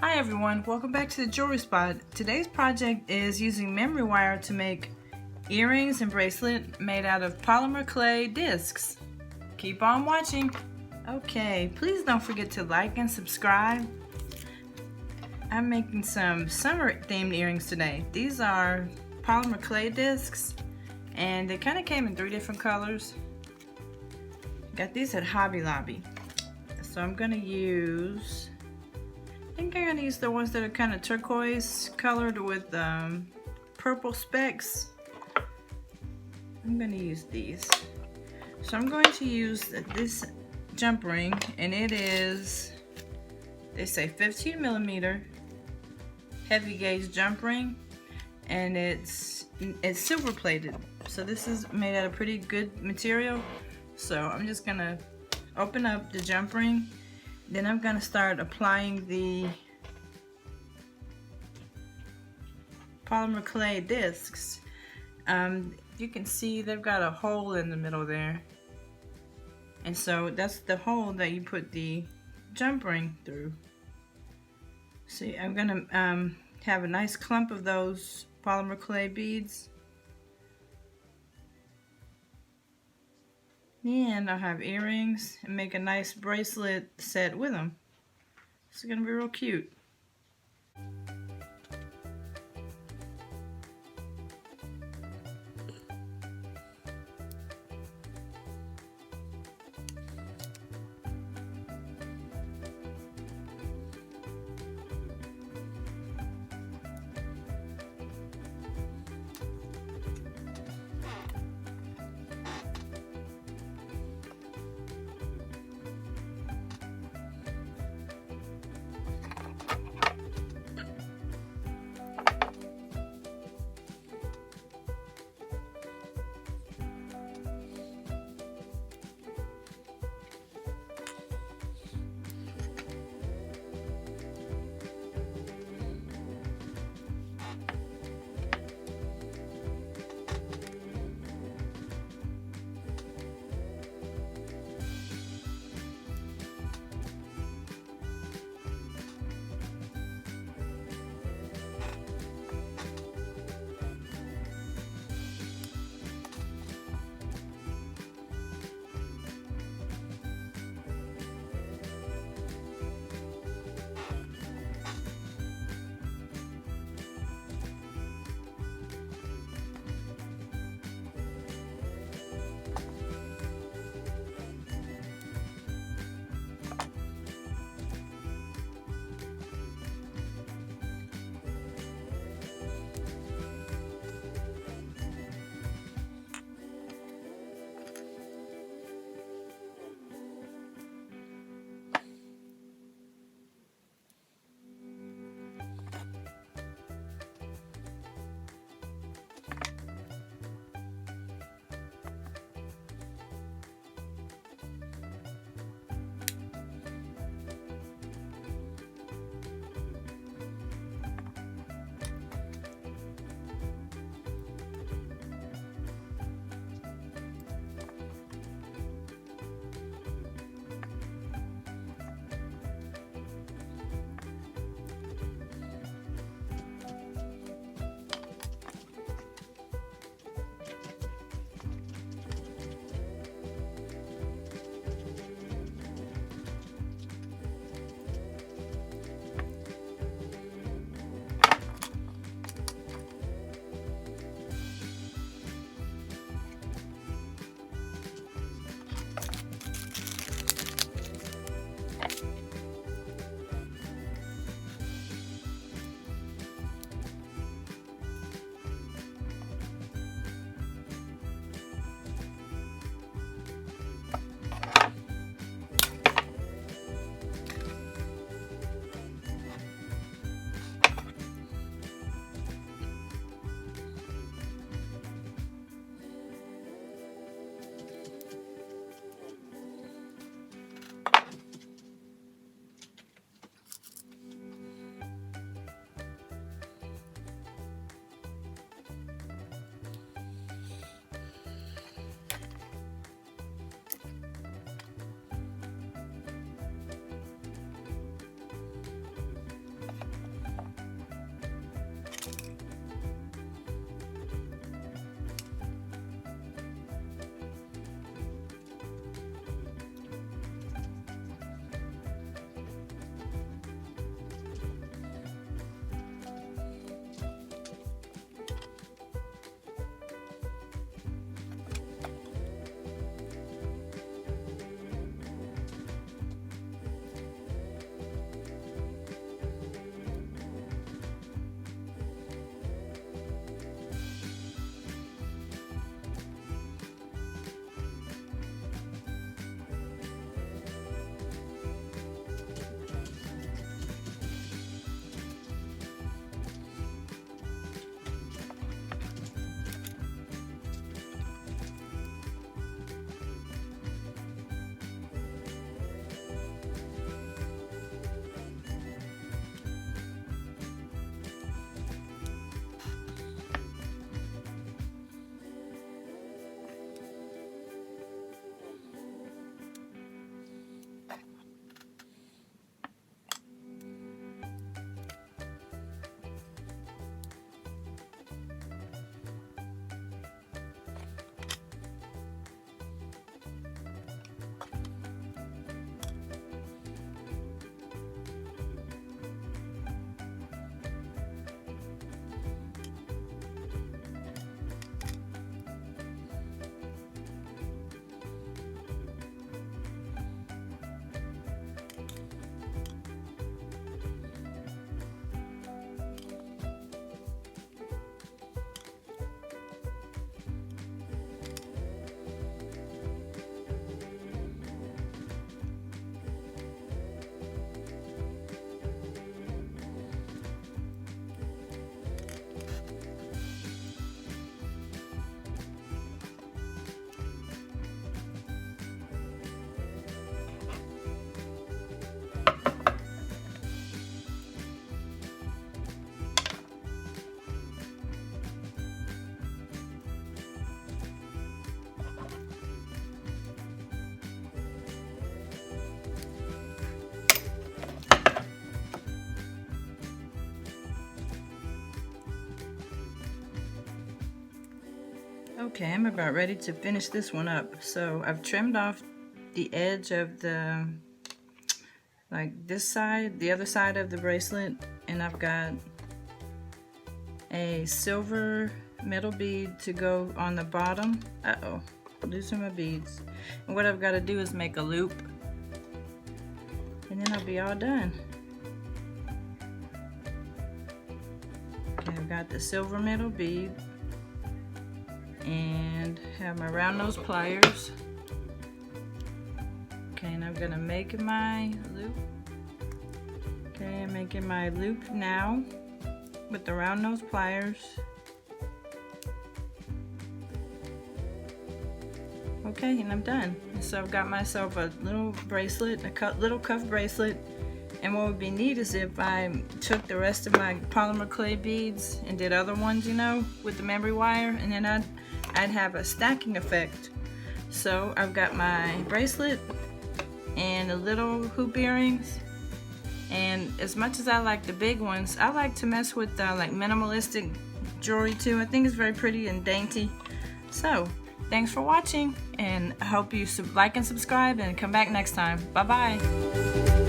Hi everyone, welcome back to the Jewelry Spot. Today's project is using memory wire to make earrings and bracelet made out of polymer clay discs. Keep on watching. Okay, please don't forget to like and subscribe. I'm making some summer themed earrings today. These are polymer clay discs and they kind of came in 3 different colors. Got these at Hobby Lobby. So I'm gonna use, I think I'm gonna use the ones that are kind of turquoise colored with purple specks. I'm gonna use these. So I'm going to use this jump ring, and it is, they say 15 millimeter heavy gauge jump ring, and it's silver plated. So this is made out of pretty good material. So I'm just gonna open up the jump ring. Then I'm gonna start applying the polymer clay discs. You can see they've got a hole in the middle there. And so that's the hole that you put the jump ring through. See, I'm gonna have a nice clump of those polymer clay beads. And I'll have earrings and make a nice bracelet set with them. It's gonna be real cute. Okay, I'm about ready to finish this one up. So I've trimmed off the edge of the, like this side, the other side of the bracelet, and I've got a silver metal bead to go on the bottom. Uh-oh, losing my beads. And what I've got to do is make a loop, and then I'll be all done. Okay, I've got the silver metal bead and have my round nose pliers. Okay, and I'm gonna make my loop. Okay, I'm making my loop now with the round nose pliers. Okay, and I'm done. So I've got myself a little bracelet, a little cuff bracelet. And what would be neat is if I took the rest of my polymer clay beads and did other ones, you know, with the memory wire, and then I'd have a stacking effect. So I've got my bracelet and the little hoop earrings. And as much as I like the big ones, I like to mess with like minimalistic jewelry too. I think it's very pretty and dainty. So thanks for watching, and I hope you like and subscribe and come back next time. Bye bye.